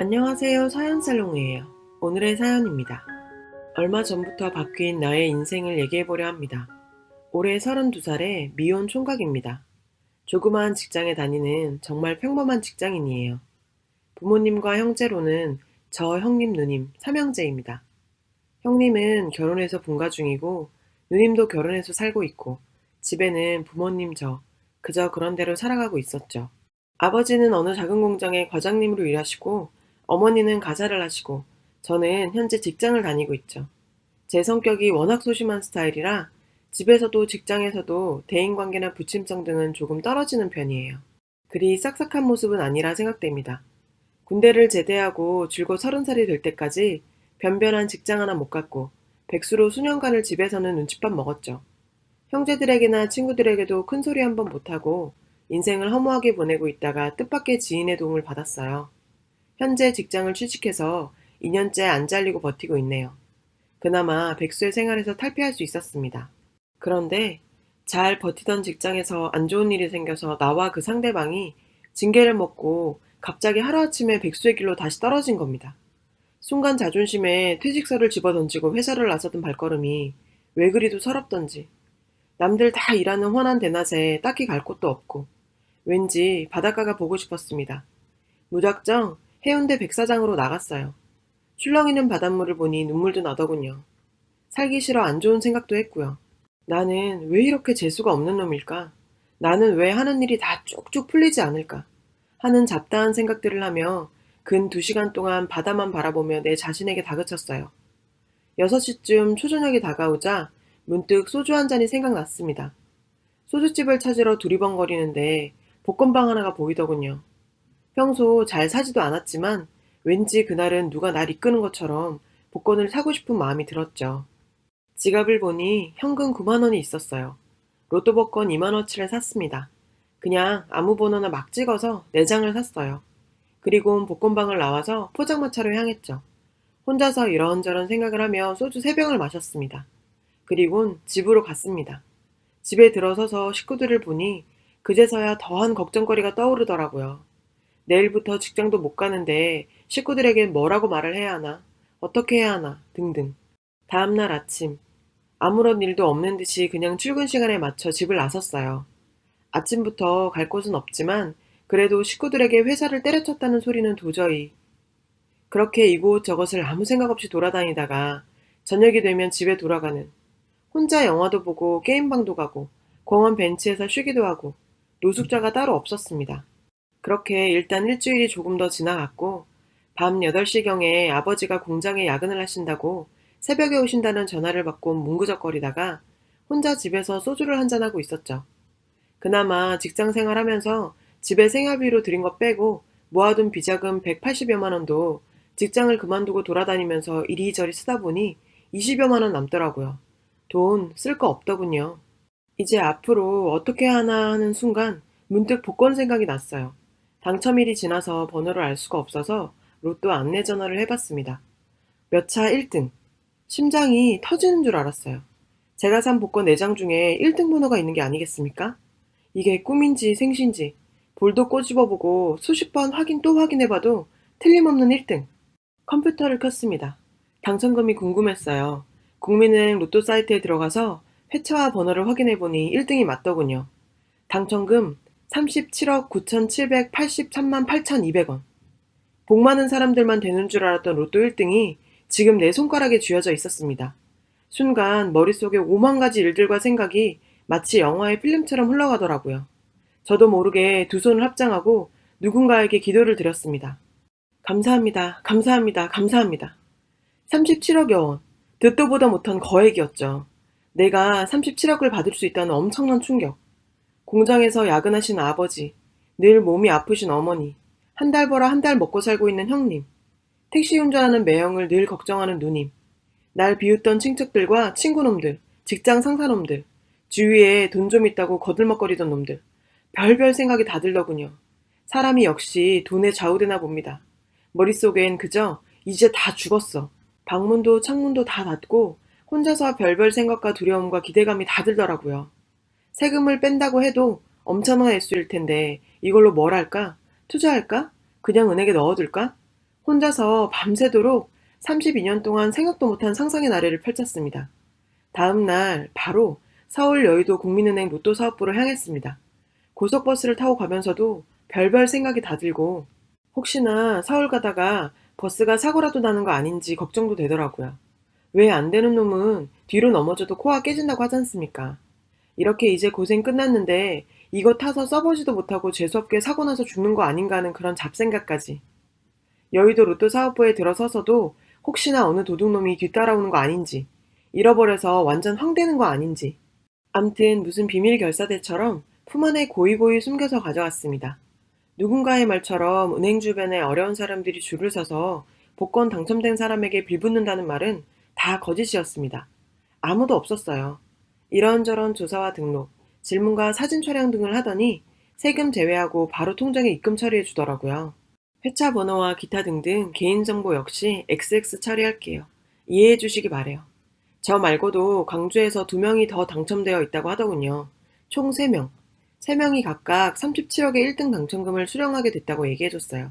안녕하세요. 사연살롱이에요. 오늘의 사연입니다. 얼마 전부터 바뀐 나의 인생을 얘기해보려 합니다. 올해 32살의 미혼 총각입니다. 조그마한 직장에 다니는 정말 평범한 직장인이에요. 부모님과 형제로는 저 형님, 누님, 삼형제입니다. 형님은 결혼해서 분가 중이고 누님도 결혼해서 살고 있고 집에는 부모님 그저 그런 대로 살아가고 있었죠. 아버지는 어느 작은 공장의 과장님으로 일하시고 어머니는 가사를 하시고 저는 현재 직장을 다니고 있죠. 제 성격이 워낙 소심한 스타일이라 집에서도 직장에서도 대인관계나 부침성 등은 조금 떨어지는 편이에요. 그리 싹싹한 모습은 아니라 생각됩니다. 군대를 제대하고 줄곧 30살이 될 때까지 변변한 직장 하나 못 갔고 백수로 수년간을 집에서는 눈칫밥 먹었죠. 형제들에게나 친구들에게도 큰 소리 한번 못하고 인생을 허무하게 보내고 있다가 뜻밖의 지인의 도움을 받았어요. 현재 직장을 취직해서 2년째 안 잘리고 버티고 있네요. 그나마 백수의 생활에서 탈피할 수 있었습니다. 그런데 잘 버티던 직장에서 안 좋은 일이 생겨서 나와 그 상대방이 징계를 먹고 갑자기 하루아침에 백수의 길로 다시 떨어진 겁니다. 순간 자존심에 퇴직서를 집어던지고 회사를 나서던 발걸음이 왜 그리도 서럽던지 남들 다 일하는 훤한 대낮에 딱히 갈 곳도 없고 왠지 바닷가가 보고 싶었습니다. 무작정 해운대 백사장으로 나갔어요. 출렁이는 바닷물을 보니 눈물도 나더군요. 살기 싫어 안 좋은 생각도 했고요. 나는 왜 이렇게 재수가 없는 놈일까? 나는 왜 하는 일이 다 쭉쭉 풀리지 않을까? 하는 잡다한 생각들을 하며 근 2시간 동안 바다만 바라보며 내 자신에게 다그쳤어요. 6시쯤 초저녁이 다가오자 문득 소주 한 잔이 생각났습니다. 소주집을 찾으러 두리번거리는데 볶음방 하나가 보이더군요. 평소 잘 사지도 않았지만 왠지 그날은 누가 날 이끄는 것처럼 복권을 사고 싶은 마음이 들었죠. 지갑을 보니 현금 9만 원이 있었어요. 로또 복권 2만 원치를 샀습니다. 그냥 아무 번호나 막 찍어서 4장을 샀어요. 그리고 복권방을 나와서 포장마차로 향했죠. 혼자서 이런저런 생각을 하며 소주 3병을 마셨습니다. 그리곤 집으로 갔습니다. 집에 들어서서 식구들을 보니 그제서야 더한 걱정거리가 떠오르더라고요. 내일부터 직장도 못 가는데 식구들에게 뭐라고 말을 해야 하나, 어떻게 해야 하나 등등. 다음날 아침, 아무런 일도 없는 듯이 그냥 출근 시간에 맞춰 집을 나섰어요. 아침부터 갈 곳은 없지만 그래도 식구들에게 회사를 때려쳤다는 소리는 도저히. 그렇게 이곳저곳을 아무 생각 없이 돌아다니다가 저녁이 되면 집에 돌아가는, 혼자 영화도 보고 게임방도 가고 공원 벤치에서 쉬기도 하고 노숙자가 따로 없었습니다. 그렇게 일단 일주일이 조금 더 지나갔고 밤 8시경에 아버지가 공장에 야근을 하신다고 새벽에 오신다는 전화를 받고 뭉구적거리다가 혼자 집에서 소주를 한잔하고 있었죠. 그나마 직장 생활하면서 집에 생활비로 들인 거 빼고 모아둔 비자금 180여만 원도 직장을 그만두고 돌아다니면서 이리저리 쓰다 보니 20여만 원 남더라고요. 돈 쓸 거 없더군요. 이제 앞으로 어떻게 하나 하는 순간 문득 복권 생각이 났어요. 당첨일이 지나서 번호를 알 수가 없어서 로또 안내 전화를 해봤습니다. 몇 차 1등. 심장이 터지는 줄 알았어요. 제가 산 복권 4장 중에 1등 번호가 있는 게 아니겠습니까? 이게 꿈인지 생신지 볼도 꼬집어보고 수십 번 확인 또 확인해봐도 틀림없는 1등. 컴퓨터를 켰습니다. 당첨금이 궁금했어요. 국민은행 로또 사이트에 들어가서 회차와 번호를 확인해보니 1등이 맞더군요. 당첨금 37억 9,783만 8,200원. 복 많은 사람들만 되는 줄 알았던 로또 1등이 지금 내 손가락에 쥐어져 있었습니다. 순간 머릿속에 5만 가지 일들과 생각이 마치 영화의 필름처럼 흘러가더라고요. 저도 모르게 두 손을 합장하고 누군가에게 기도를 드렸습니다. 감사합니다. 감사합니다. 감사합니다. 37억여 원. 듣도 보다 못한 거액이었죠. 내가 37억을 받을 수 있다는 엄청난 충격. 공장에서 야근하신 아버지, 늘 몸이 아프신 어머니, 한 달 벌어 한 달 먹고 살고 있는 형님, 택시 운전하는 매형을 늘 걱정하는 누님, 날 비웃던 친척들과 친구놈들, 직장 상사놈들, 주위에 돈 좀 있다고 거들먹거리던 놈들, 별별 생각이 다 들더군요. 사람이 역시 돈에 좌우되나 봅니다. 머릿속엔 그저 이제 다 죽었어. 방문도 창문도 다 닫고 혼자서 별별 생각과 두려움과 기대감이 다 들더라고요. 세금을 뺀다고 해도 엄청난 액수일 텐데 이걸로 뭘 할까? 투자할까? 그냥 은행에 넣어둘까? 혼자서 밤새도록 32년 동안 생각도 못한 상상의 나래를 펼쳤습니다. 다음 날 바로 서울 여의도 국민은행 로또 사업부를 향했습니다. 고속버스를 타고 가면서도 별별 생각이 다 들고 혹시나 서울 가다가 버스가 사고라도 나는 거 아닌지 걱정도 되더라고요. 왜 안 되는 놈은 뒤로 넘어져도 코가 깨진다고 하지 않습니까? 이렇게 이제 고생 끝났는데 이거 타서 써보지도 못하고 재수없게 사고 나서 죽는 거 아닌가 하는 그런 잡생각까지. 여의도 로또 사업부에 들어서서도 혹시나 어느 도둑놈이 뒤따라오는 거 아닌지, 잃어버려서 완전 황되는 거 아닌지. 암튼 무슨 비밀 결사대처럼 품 안에 고이고이 숨겨서 가져왔습니다. 누군가의 말처럼 은행 주변에 어려운 사람들이 줄을 서서 복권 당첨된 사람에게 빌붙는다는 말은 다 거짓이었습니다. 아무도 없었어요. 이런저런 조사와 등록, 질문과 사진 촬영 등을 하더니 세금 제외하고 바로 통장에 입금 처리해 주더라고요. 회차 번호와 기타 등등 개인정보 역시 XX 처리할게요. 이해해 주시기 바래요. 저 말고도 광주에서 2명이 더 당첨되어 있다고 하더군요. 총 3명. 3명이 각각 37억의 1등 당첨금을 수령하게 됐다고 얘기해줬어요.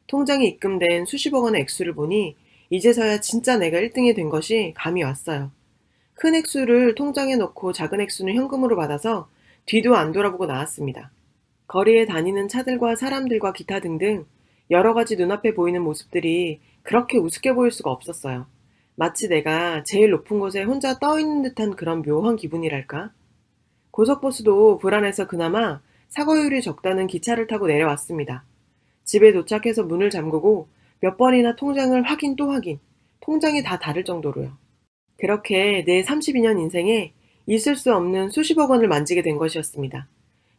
통장에 입금된 수십억 원의 액수를 보니 이제서야 진짜 내가 1등이 된 것이 감이 왔어요. 큰 액수를 통장에 넣고 작은 액수는 현금으로 받아서 뒤도 안 돌아보고 나왔습니다. 거리에 다니는 차들과 사람들과 기타 등등 여러 가지 눈앞에 보이는 모습들이 그렇게 우습게 보일 수가 없었어요. 마치 내가 제일 높은 곳에 혼자 떠 있는 듯한 그런 묘한 기분이랄까? 고속버스도 불안해서 그나마 사고율이 적다는 기차를 타고 내려왔습니다. 집에 도착해서 문을 잠그고 몇 번이나 통장을 확인 또 확인, 통장이 다 다를 정도로요. 그렇게 내 32년 인생에 있을 수 없는 수십억 원을 만지게 된 것이었습니다.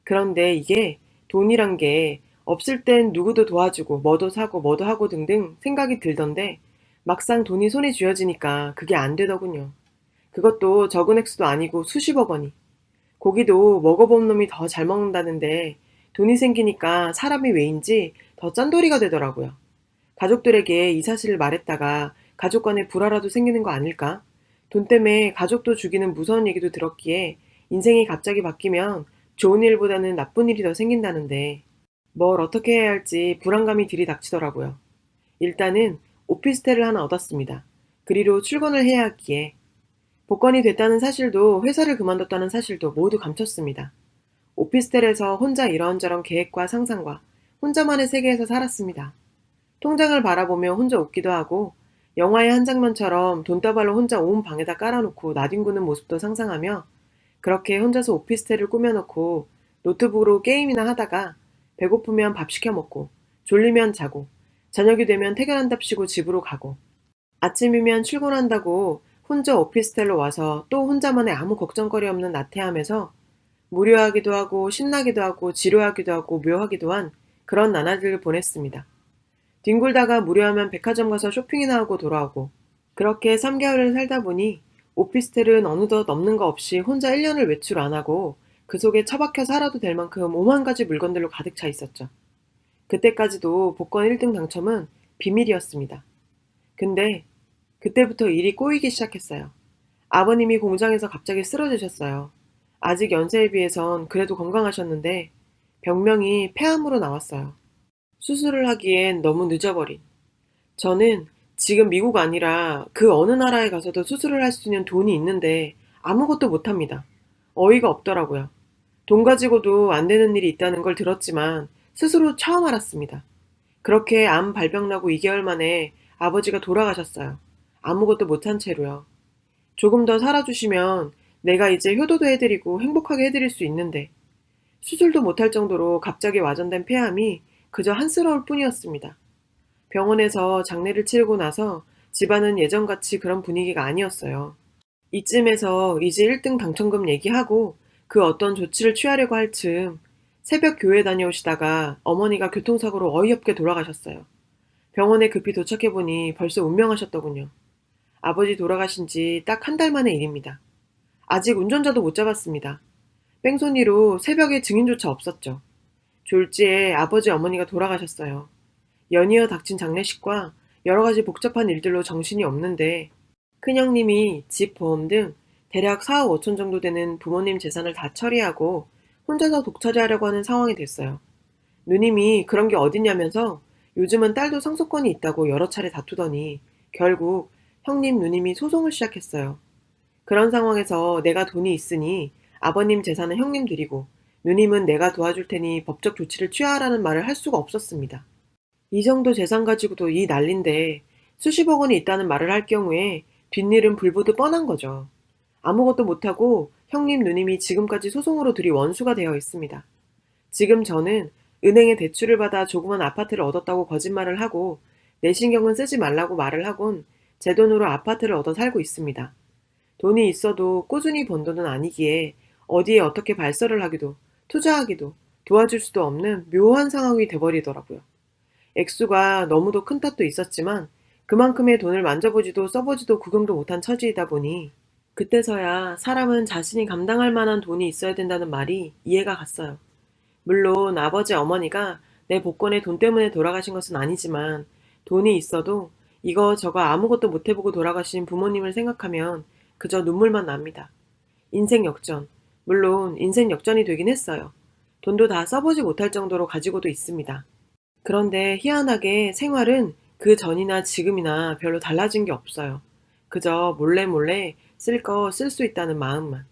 그런데 이게 돈이란 게 없을 땐 누구도 도와주고 뭐도 사고 뭐도 하고 등등 생각이 들던데 막상 돈이 손에 쥐어지니까 그게 안 되더군요. 그것도 적은 액수도 아니고 수십억 원이. 고기도 먹어본 놈이 더 잘 먹는다는데 돈이 생기니까 사람이 왜인지 더 짠돌이가 되더라고요. 가족들에게 이 사실을 말했다가 가족 간에 불화라도 생기는 거 아닐까? 돈 때문에 가족도 죽이는 무서운 얘기도 들었기에 인생이 갑자기 바뀌면 좋은 일보다는 나쁜 일이 더 생긴다는데 뭘 어떻게 해야 할지 불안감이 들이닥치더라고요. 일단은 오피스텔을 하나 얻었습니다. 그리로 출근을 해야 하기에 복권이 됐다는 사실도 회사를 그만뒀다는 사실도 모두 감췄습니다. 오피스텔에서 혼자 이런저런 계획과 상상과 혼자만의 세계에서 살았습니다. 통장을 바라보며 혼자 웃기도 하고 영화의 한 장면처럼 돈다발로 혼자 온 방에다 깔아놓고 나뒹구는 모습도 상상하며 그렇게 혼자서 오피스텔을 꾸며놓고 노트북으로 게임이나 하다가 배고프면 밥 시켜 먹고 졸리면 자고 저녁이 되면 퇴근한답시고 집으로 가고 아침이면 출근한다고 혼자 오피스텔로 와서 또 혼자만의 아무 걱정거리 없는 나태함에서 무료하기도 하고 신나기도 하고 지루하기도 하고 묘하기도 한 그런 나날들을 보냈습니다. 뒹굴다가 무료하면 백화점 가서 쇼핑이나 하고 돌아오고 그렇게 3개월을 살다 보니 오피스텔은 어느덧 없는 거 없이 혼자 1년을 외출 안 하고 그 속에 처박혀 살아도 될 만큼 5만 가지 물건들로 가득 차 있었죠. 그때까지도 복권 1등 당첨은 비밀이었습니다. 근데 그때부터 일이 꼬이기 시작했어요. 아버님이 공장에서 갑자기 쓰러지셨어요. 아직 연세에 비해선 그래도 건강하셨는데 병명이 폐암으로 나왔어요. 수술을 하기엔 너무 늦어버린. 저는 지금 미국 아니라 그 어느 나라에 가서도 수술을 할 수 있는 돈이 있는데 아무것도 못합니다. 어이가 없더라고요. 돈 가지고도 안 되는 일이 있다는 걸 들었지만 스스로 처음 알았습니다. 그렇게 암 발병나고 2개월 만에 아버지가 돌아가셨어요. 아무것도 못한 채로요. 조금 더 살아주시면 내가 이제 효도도 해드리고 행복하게 해드릴 수 있는데 수술도 못할 정도로 갑자기 와전된 폐암이 그저 한스러울 뿐이었습니다. 병원에서 장례를 치르고 나서 집안은 예전같이 그런 분위기가 아니었어요. 이쯤에서 이제 1등 당첨금 얘기하고 그 어떤 조치를 취하려고 할 즈음 새벽 교회 다녀오시다가 어머니가 교통사고로 어이없게 돌아가셨어요. 병원에 급히 도착해보니 벌써 운명하셨더군요. 아버지 돌아가신 지 딱 한 달 만의 일입니다. 아직 운전자도 못 잡았습니다. 뺑소니로 새벽에 증인조차 없었죠. 졸지에 아버지 어머니가 돌아가셨어요. 연이어 닥친 장례식과 여러 가지 복잡한 일들로 정신이 없는데 큰형님이 집 보험 등 대략 4억 5천 정도 되는 부모님 재산을 다 처리하고 혼자서 독차지하려고 하는 상황이 됐어요. 누님이 그런 게 어딨냐면서 요즘은 딸도 상속권이 있다고 여러 차례 다투더니 결국 형님 누님이 소송을 시작했어요. 그런 상황에서 내가 돈이 있으니 아버님 재산은 형님 드리고 누님은 내가 도와줄 테니 법적 조치를 취하라는 말을 할 수가 없었습니다. 이 정도 재산 가지고도 이 난린데 수십억 원이 있다는 말을 할 경우에 뒷일은 불보듯 뻔한 거죠. 아무것도 못하고 형님 누님이 지금까지 소송으로 들이 원수가 되어 있습니다. 지금 저는 은행에 대출을 받아 조그만 아파트를 얻었다고 거짓말을 하고 내 신경은 쓰지 말라고 말을 하곤 제 돈으로 아파트를 얻어 살고 있습니다. 돈이 있어도 꾸준히 번 돈은 아니기에 어디에 어떻게 발설을 하기도 투자하기도 도와줄 수도 없는 묘한 상황이 돼버리더라고요. 액수가 너무도 큰 탓도 있었지만 그만큼의 돈을 만져보지도 써보지도 구경도 못한 처지이다 보니 그때서야 사람은 자신이 감당할 만한 돈이 있어야 된다는 말이 이해가 갔어요. 물론 아버지 어머니가 내 복권에 돈 때문에 돌아가신 것은 아니지만 돈이 있어도 이거 저거 아무것도 못 해보고 돌아가신 부모님을 생각하면 그저 눈물만 납니다. 인생 역전. 물론 인생 역전이 되긴 했어요. 돈도 다 써보지 못할 정도로 가지고도 있습니다. 그런데 희한하게 생활은 그 전이나 지금이나 별로 달라진 게 없어요. 그저 몰래 몰래 쓸 거 쓸 수 있다는 마음만.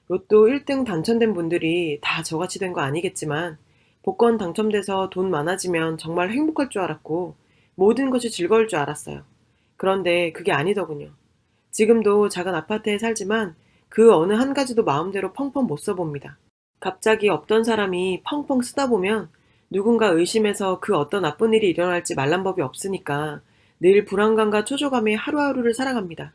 로또 1등 당첨된 분들이 다 저같이 된 거 아니겠지만 복권 당첨돼서 돈 많아지면 정말 행복할 줄 알았고 모든 것이 즐거울 줄 알았어요. 그런데 그게 아니더군요. 지금도 작은 아파트에 살지만 그 어느 한 가지도 마음대로 펑펑 못 써봅니다. 갑자기 없던 사람이 펑펑 쓰다 보면 누군가 의심해서 그 어떤 나쁜 일이 일어날지 말란 법이 없으니까 늘 불안감과 초조감에 하루하루를 살아갑니다.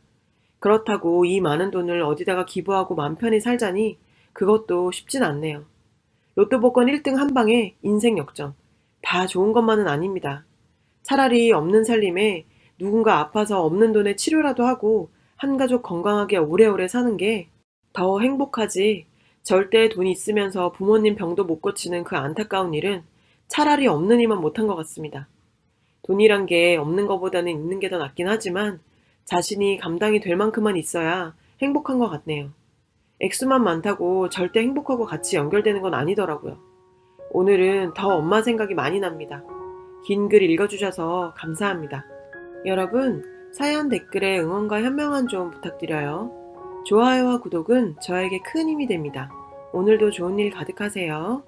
그렇다고 이 많은 돈을 어디다가 기부하고 맘 편히 살자니 그것도 쉽진 않네요. 로또 복권 1등 한 방에 인생 역전. 다 좋은 것만은 아닙니다. 차라리 없는 살림에 누군가 아파서 없는 돈에 치료라도 하고 한 가족 건강하게 오래오래 사는 게 더 행복하지. 절대 돈이 있으면서 부모님 병도 못 고치는 그 안타까운 일은 차라리 없는 이만 못한 것 같습니다. 돈이란 게 없는 것보다는 있는 게 더 낫긴 하지만 자신이 감당이 될 만큼만 있어야 행복한 것 같네요. 액수만 많다고 절대 행복하고 같이 연결되는 건 아니더라고요. 오늘은 더 엄마 생각이 많이 납니다. 긴 글 읽어주셔서 감사합니다. 여러분, 사연 댓글에 응원과 현명한 조언 부탁드려요. 좋아요와 구독은 저에게 큰 힘이 됩니다. 오늘도 좋은 일 가득하세요.